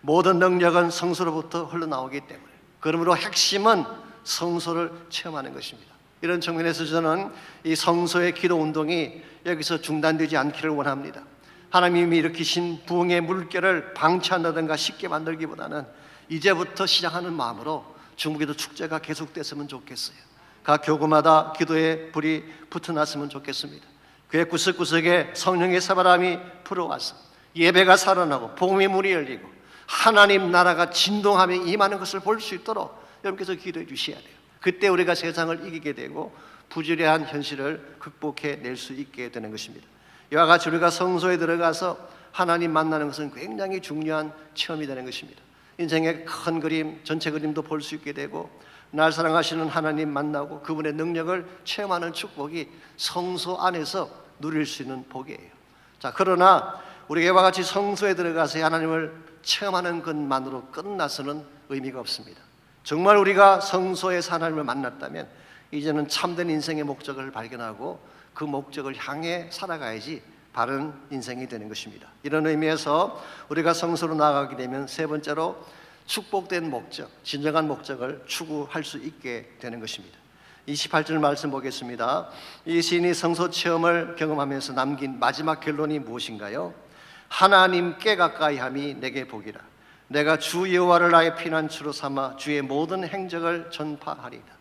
모든 능력은 성소로부터 흘러나오기 때문에, 그러므로 핵심은 성소를 체험하는 것입니다. 이런 측면에서 저는 이 성소의 기도 운동이 여기서 중단되지 않기를 원합니다. 하나님이 일으키신 부흥의 물결을 방치한다든가 쉽게 만들기보다는 이제부터 시작하는 마음으로 중보기도 축제가 계속됐으면 좋겠어요. 각 교구마다 기도의 불이 붙어났으면 좋겠습니다. 교회 구석구석에 성령의 새바람이 불어와서 예배가 살아나고 복음의 문이 열리고 하나님 나라가 진동하며 임하는 것을 볼 수 있도록 여러분께서 기도해 주셔야 돼요. 그때 우리가 세상을 이기게 되고 부주의한 현실을 극복해 낼 수 있게 되는 것입니다. 이와 같이 우리가 성소에 들어가서 하나님 만나는 것은 굉장히 중요한 체험이 되는 것입니다. 인생의 큰 그림, 전체 그림도 볼 수 있게 되고 날 사랑하시는 하나님 만나고 그분의 능력을 체험하는 축복이 성소 안에서 누릴 수 있는 복이에요. 자, 그러나 우리가 이와 같이 성소에 들어가서 하나님을 체험하는 것만으로 끝나서는 의미가 없습니다. 정말 우리가 성소에서 하나님을 만났다면 이제는 참된 인생의 목적을 발견하고 그 목적을 향해 살아가야지 바른 인생이 되는 것입니다. 이런 의미에서 우리가 성소로 나아가게 되면 세 번째로 축복된 목적, 진정한 목적을 추구할 수 있게 되는 것입니다. 28절 말씀 보겠습니다. 이 시인이 성소 체험을 경험하면서 남긴 마지막 결론이 무엇인가요? 하나님께 가까이함이 내게 복이라. 내가 주 여호와를 나의 피난처로 삼아 주의 모든 행적을 전파하리이다.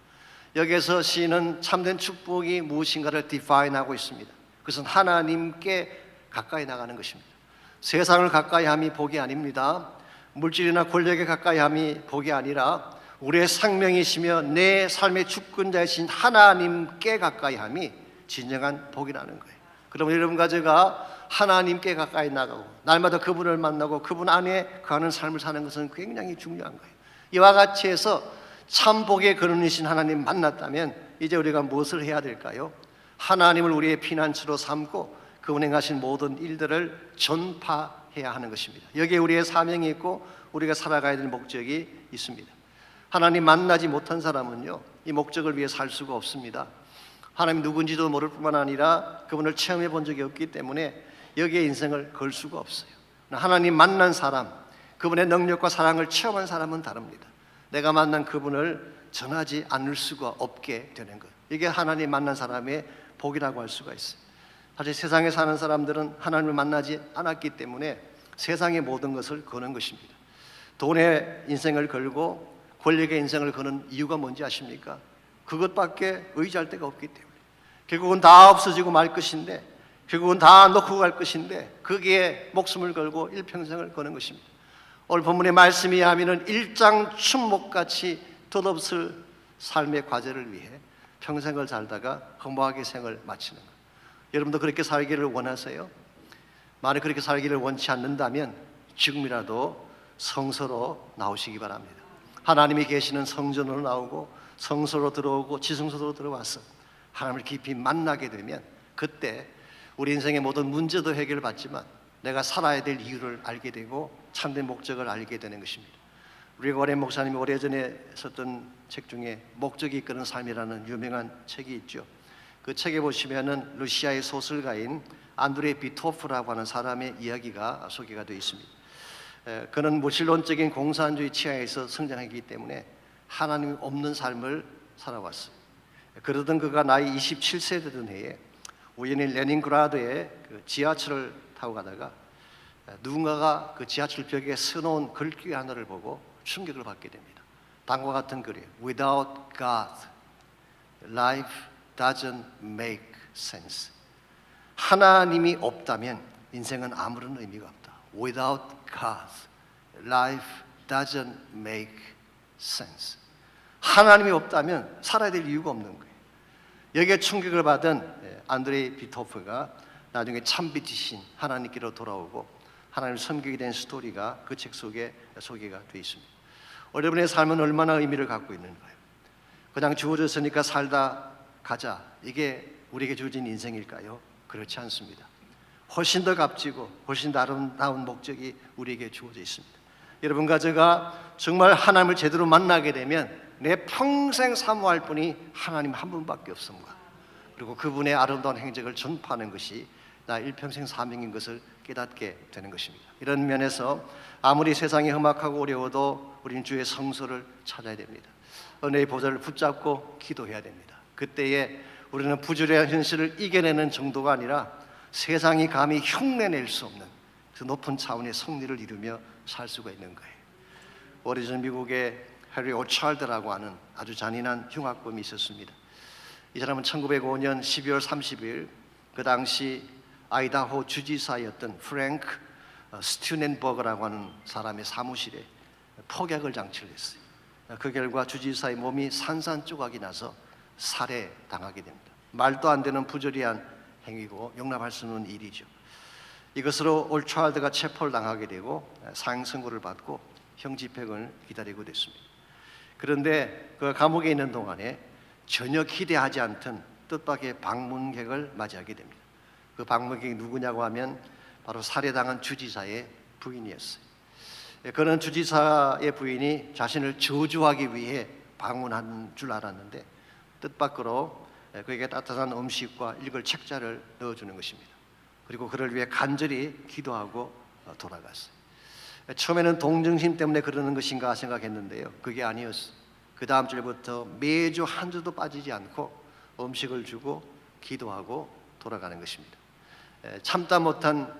여기에서 시인은 참된 축복이 무엇인가를 디파인하고 있습니다. 그것은 하나님께 가까이 나가는 것입니다. 세상을 가까이함이 복이 아닙니다. 물질이나 권력에 가까이함이 복이 아니라 우리의 생명이시며 내 삶의 주권자이신 하나님께 가까이함이 진정한 복이라는 거예요. 그러면 여러분과 제가 하나님께 가까이 나가고 날마다 그분을 만나고 그분 안에 거하는 삶을 사는 것은 굉장히 중요한 거예요. 이와 같이 해서 참 복의 근원이신 하나님 만났다면 이제 우리가 무엇을 해야 될까요? 하나님을 우리의 피난처로 삼고 그분 행하신 모든 일들을 전파해야 하는 것입니다. 여기에 우리의 사명이 있고 우리가 살아가야 될 목적이 있습니다. 하나님 만나지 못한 사람은요, 이 목적을 위해 살 수가 없습니다. 하나님 누군지도 모를 뿐만 아니라 그분을 체험해 본 적이 없기 때문에 여기에 인생을 걸 수가 없어요. 하나님 만난 사람, 그분의 능력과 사랑을 체험한 사람은 다릅니다. 내가 만난 그분을 전하지 않을 수가 없게 되는 것, 이게 하나님 만난 사람의 복이라고 할 수가 있어요. 사실 세상에 사는 사람들은 하나님을 만나지 않았기 때문에 세상의 모든 것을 거는 것입니다. 돈에 인생을 걸고 권력의 인생을 거는 이유가 뭔지 아십니까? 그것밖에 의지할 데가 없기 때문에. 결국은 다 없어지고 말 것인데, 결국은 다 놓고 갈 것인데 거기에 목숨을 걸고 일평생을 거는 것입니다. 오늘 본문의 말씀이 하면은 일장춘목같이 덧없을 삶의 과제를 위해 평생을 살다가 허무하게 생을 마치는 것. 여러분도 그렇게 살기를 원하세요? 만약 그렇게 살기를 원치 않는다면 지금이라도 성소로 나오시기 바랍니다. 하나님이 계시는 성전으로 나오고 성소로 들어오고 지성소로 들어와서 하나님을 깊이 만나게 되면 그때 우리 인생의 모든 문제도 해결받지만 내가 살아야 될 이유를 알게 되고 참된 목적을 알게 되는 것입니다. 우리 워렌 목사님이 오래전에 썼던 책 중에 목적이 이끄는 삶이라는 유명한 책이 있죠. 그 책에 보시면은 러시아의 소설가인 안드레이 비토프라고 하는 사람의 이야기가 소개가 되어 있습니다. 그는 무신론적인 공산주의 치하에서 성장했기 때문에 하나님이 없는 삶을 살아왔어요. 그러던 그가 나이 27세 되던 해에 우연히 레닌그라드의 그 지하철을 타고 가다가 누군가가 그 지하철 벽에 써놓은 글귀 하나를 보고 충격을 받게 됩니다. 다음과 같은 글이에요. Without God, life doesn't make sense. 하나님이 없다면 인생은 아무런 의미가 없다. Without God, life doesn't make sense. 하나님이 없다면 살아야 될 이유가 없는 거예요. 여기에 충격을 받은 안드레이 비토프가 나중에 참빛이신 하나님께로 돌아오고 하나님을 섬기게 된 스토리가 그 책 속에 소개가 되어 있습니다. 여러분의 삶은 얼마나 의미를 갖고 있는가요? 그냥 주어졌으니까 살다 가자, 이게 우리에게 주어진 인생일까요? 그렇지 않습니다. 훨씬 더 값지고 훨씬 더 아름다운 목적이 우리에게 주어져 있습니다. 여러분과 제가 정말 하나님을 제대로 만나게 되면 내 평생 사모할 분이 하나님 한 분밖에 없습니다. 그리고 그분의 아름다운 행적을 전파하는 것이 나 일평생 사명인 것을 깨닫게 되는 것입니다. 이런 면에서 아무리 세상이 험악하고 어려워도 우리는 주의 성소를 찾아야 됩니다. 은혜의 보좌를 붙잡고 기도해야 됩니다. 그때에 우리는 부주의한 현실을 이겨내는 정도가 아니라 세상이 감히 흉내낼 수 없는 그 높은 차원의 승리를 이루며 살 수가 있는 거예요. 오래전 미국의 해리 오찰드라고 하는 아주 잔인한 흉악범이 있었습니다. 이 사람은 1905년 12월 30일 그 당시 아이다호 주지사였던 프랭크 스튜넨버그라고 하는 사람의 사무실에 폭약을 장치를 했어요. 그 결과 주지사의 몸이 산산조각이 나서 살해당하게 됩니다. 말도 안 되는 부조리한 행위고 용납할 수 없는 일이죠. 이것으로 올차일드가 체포를 당하게 되고 사형 선고를 받고 형 집행을 기다리고 됐습니다. 그런데 그 감옥에 있는 동안에 전혀 기대하지 않던 뜻밖의 방문객을 맞이하게 됩니다. 그 방문객이 누구냐고 하면 바로 살해당한 주지사의 부인이었어요. 그는 주지사의 부인이 자신을 저주하기 위해 방문한 줄 알았는데 뜻밖으로 그에게 따뜻한 음식과 읽을 책자를 넣어주는 것입니다. 그리고 그를 위해 간절히 기도하고 돌아갔어요. 처음에는 동정심 때문에 그러는 것인가 생각했는데요, 그게 아니었어요. 그 다음 주부터 매주 한 주도 빠지지 않고 음식을 주고 기도하고 돌아가는 것입니다. 참다 못한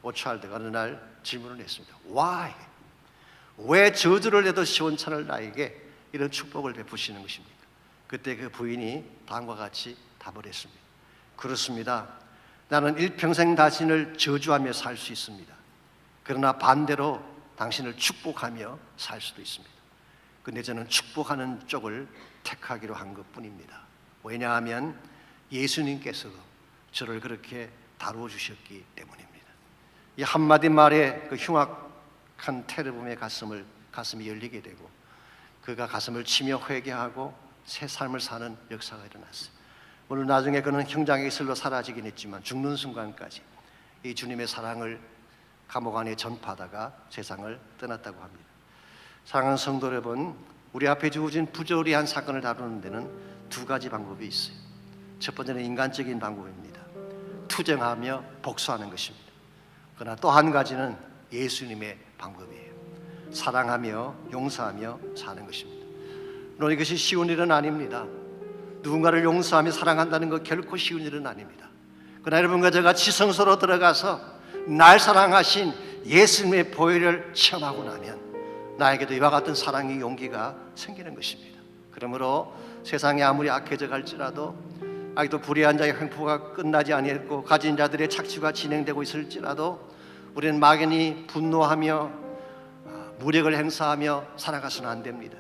오차일드가 어느 날 질문을 했습니다. Why? 왜 저주를 해도 시원찮을 나에게 이런 축복을 베푸시는 것입니까? 그때 그 부인이 다음과 같이 답을 했습니다. 그렇습니다. 나는 일평생 당신을 저주하며 살 수 있습니다. 그러나 반대로 당신을 축복하며 살 수도 있습니다. 근데 저는 축복하는 쪽을 택하기로 한 것뿐입니다. 왜냐하면 예수님께서도 저를 그렇게 다루어 주셨기 때문입니다. 이 한마디 말에 그 흉악한 테러범의 가슴이 열리게 되고 그가 가슴을 치며 회개하고 새 삶을 사는 역사가 일어났어요. 물론 나중에 그는 형장의 슬로 사라지긴 했지만 죽는 순간까지 이 주님의 사랑을 감옥 안에 전파하다가 세상을 떠났다고 합니다. 사랑하는 성도 여러분, 우리 앞에 주어진 부조리한 사건을 다루는 데는 두 가지 방법이 있어요. 첫 번째는 인간적인 방법입니다. 투정하며 복수하는 것입니다. 그러나 또 한 가지는 예수님의 방법이에요. 사랑하며 용서하며 사는 것입니다. 물론 이것이 쉬운 일은 아닙니다. 누군가를 용서하며 사랑한다는 것 결코 쉬운 일은 아닙니다. 그러나 여러분과 제가 지성소로 들어가서 날 사랑하신 예수님의 보혈을 체험하고 나면 나에게도 이와 같은 사랑의 용기가 생기는 것입니다. 그러므로 세상이 아무리 악해져 갈지라도 아직도 불의한 자의 횡포가 끝나지 아니했고 가진 자들의 착취가 진행되고 있을지라도 우리는 막연히 분노하며 무력을 행사하며 살아가서는 안 됩니다.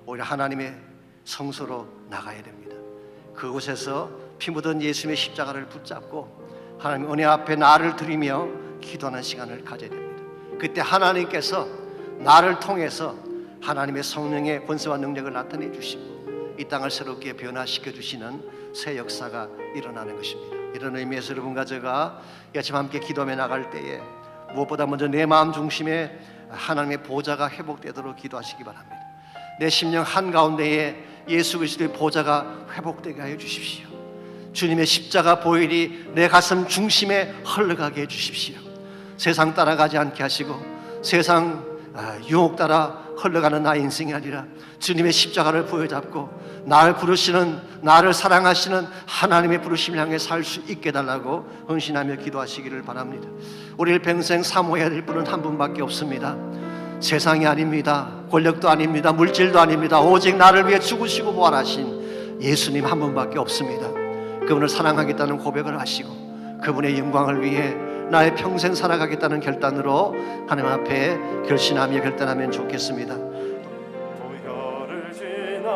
오히려 하나님의 성소로 나가야 됩니다. 그곳에서 피 묻은 예수님의 십자가를 붙잡고 하나님의 은혜 앞에 나를 드리며 기도하는 시간을 가져야 됩니다. 그때 하나님께서 나를 통해서 하나님의 성령의 권세와 능력을 나타내 주시고 이 땅을 새롭게 변화시켜 주시는 새 역사가 일어나는 것입니다. 이런 의미에서 여러분과 제가 이 아침 함께 기도하며 나갈 때에 무엇보다 먼저 내 마음 중심에 하나님의 보좌가 회복되도록 기도하시기 바랍니다. 내 심령 한가운데에 예수 그리스도의 보좌가 회복되게 하여 주십시오. 주님의 십자가 보혈이 내 가슴 중심에 흘러가게 해 주십시오. 세상 따라가지 않게 하시고 세상 유혹 따라 흘러가는 나의 인생이 아니라 주님의 십자가를 부여잡고 나를 부르시는, 나를 사랑하시는 하나님의 부르심을 향해 살 수 있게 해달라고 헌신하며 기도하시기를 바랍니다. 우리 평생 사모해야 될 분은 한 분밖에 없습니다. 세상이 아닙니다. 권력도 아닙니다. 물질도 아닙니다. 오직 나를 위해 죽으시고 부활하신 예수님 한 분밖에 없습니다. 그분을 사랑하겠다는 고백을 하시고 그분의 영광을 위해 나의 평생 살아가겠다는 결단으로 하나님 앞에 결심하며 결단하면 좋겠습니다. 보혈을 지나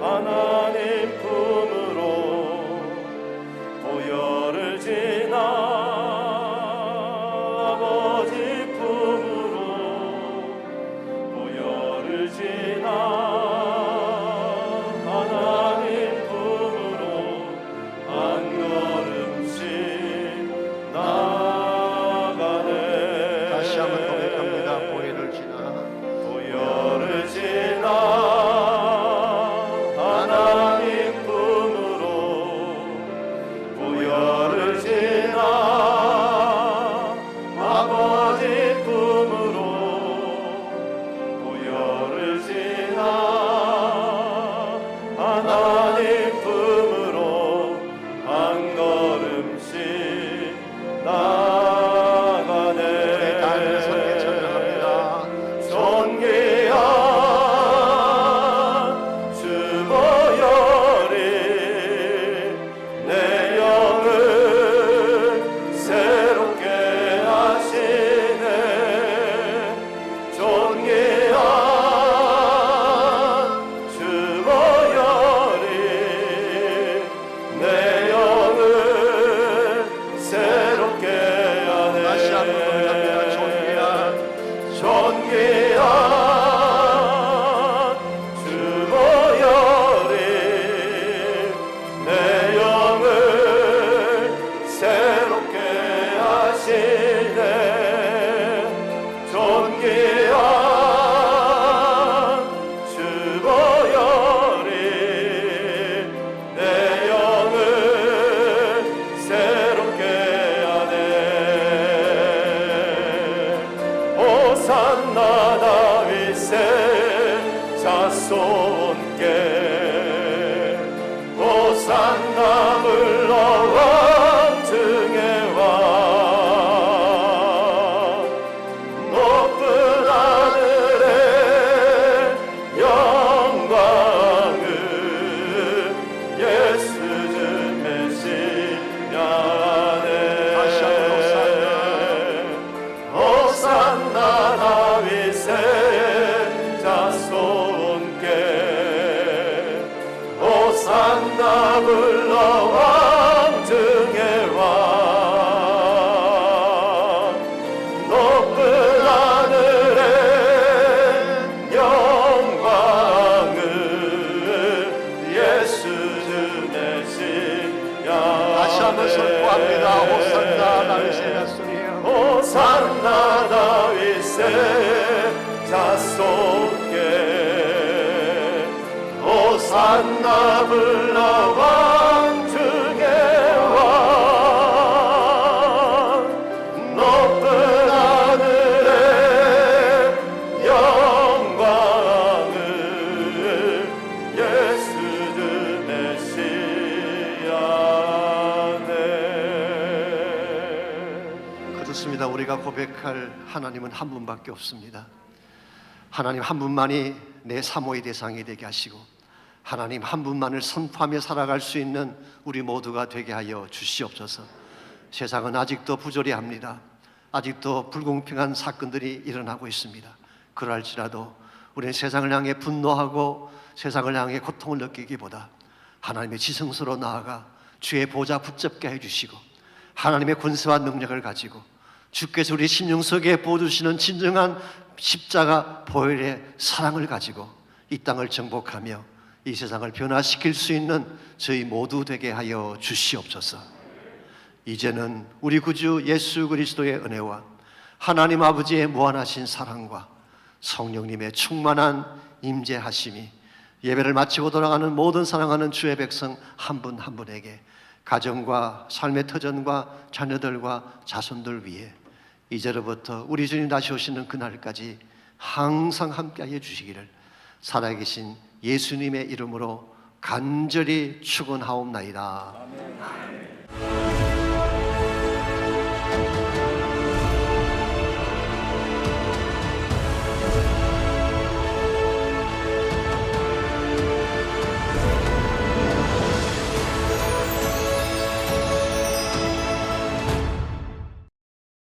하나님 품으로 보혈을 지나 아버지 품으로 보혈을 지나 하나님 품으로 한 걸음씩 나가네. 다시 한번 고백합니다. 보혈을 지나 자손께 호산나 불러 왕중에 와 높은 하늘에 영광을 예수 주 메시아 안에 다시 한번 호산나 다윗의 자손께 호산나 불러 왕중에 와 높은 하늘에 영광을 예수 주 메시아 다시 한번 선포합니다. 호산나 다윗의 자손이여. 호산나 다윗의 자손께 호산나 불러 왕중에 와 높은 하늘에 영광을 예수 주 메시아 안에 그렇습니다. 우리가 고백할 하나님은 한 분밖에 없습니다. 하나님 한 분만이 내 사모의 대상이 되게 하시고 하나님 한 분만을 선포하며 살아갈 수 있는 우리 모두가 되게 하여 주시옵소서. 세상은 아직도 부조리합니다. 아직도 불공평한 사건들이 일어나고 있습니다. 그럴지라도 우리는 세상을 향해 분노하고 세상을 향해 고통을 느끼기보다 하나님의 지성소로 나아가 주의 보좌 붙잡게 해주시고 하나님의 권세와 능력을 가지고 주께서 우리 심령 속에 보여주시는 진정한 십자가 보혈의 사랑을 가지고 이 땅을 정복하며 이 세상을 변화시킬 수 있는 저희 모두 되게 하여 주시옵소서. 이제는 우리 구주 예수 그리스도의 은혜와 하나님 아버지의 무한하신 사랑과 성령님의 충만한 임재하심이 예배를 마치고 돌아가는 모든 사랑하는 주의 백성 한 분 한 분에게 가정과 삶의 터전과 자녀들과 자손들 위해 이제로부터 우리 주님 다시 오시는 그날까지 항상 함께하여 주시기를 살아계신 예수님의 이름으로 간절히 축원하옵나이다. 아멘.